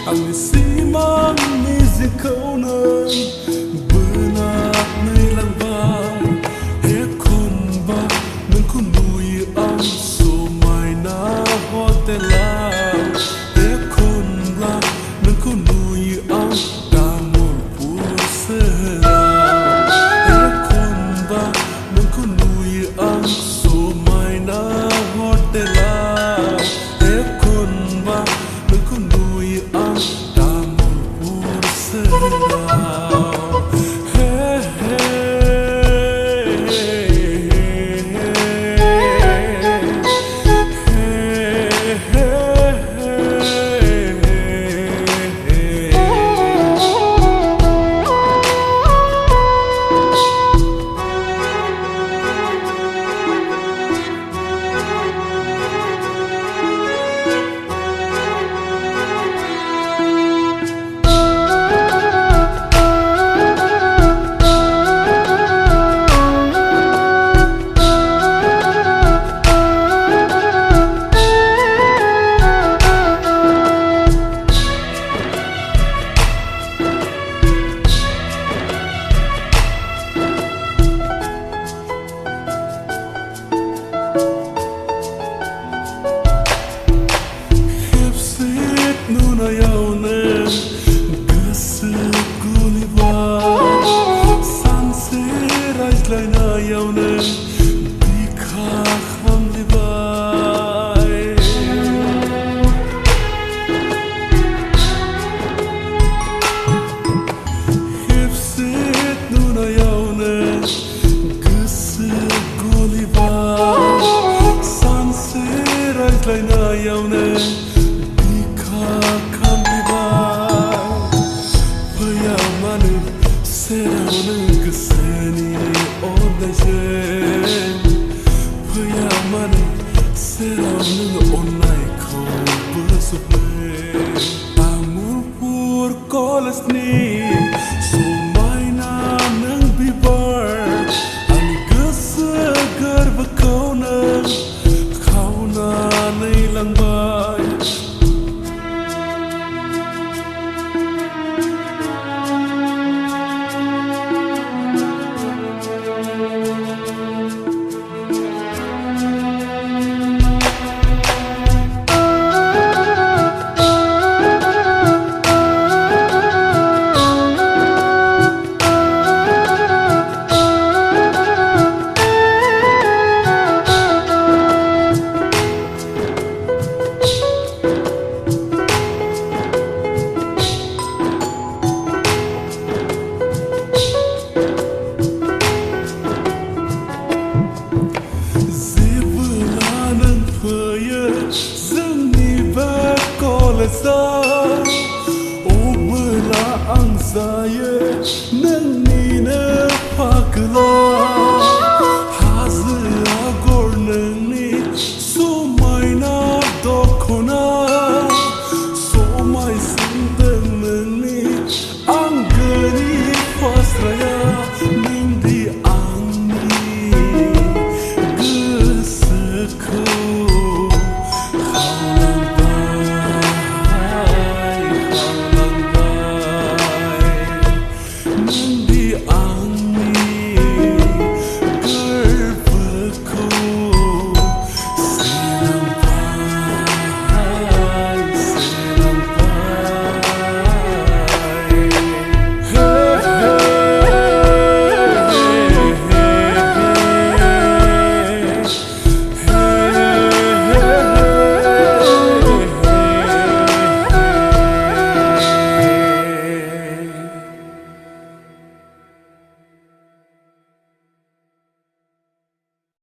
Ang isiman ni zikaunan benak nay lang ba he kun ba nung kunuy ang sumay na hotela he kun ba nung kunuy ang damol pusera he kun ba nung kunuy ang sumay na hotela he kun ba nung kunuy ang damol pusera. Nuna yaunen gısık gulibar Sanse rajlayna yaunen dikak hamlibay Hepsit nuna yaunen gısık gulibar Sanse rajlayna yaunen Seraunan keseni odajen Payamanan seraunan onai kau bersuple Amur pur kolas ni Sumai na nang bibar Ani gesegar bekau nang Kau na nailang bay Obla ang saya nang nina pagla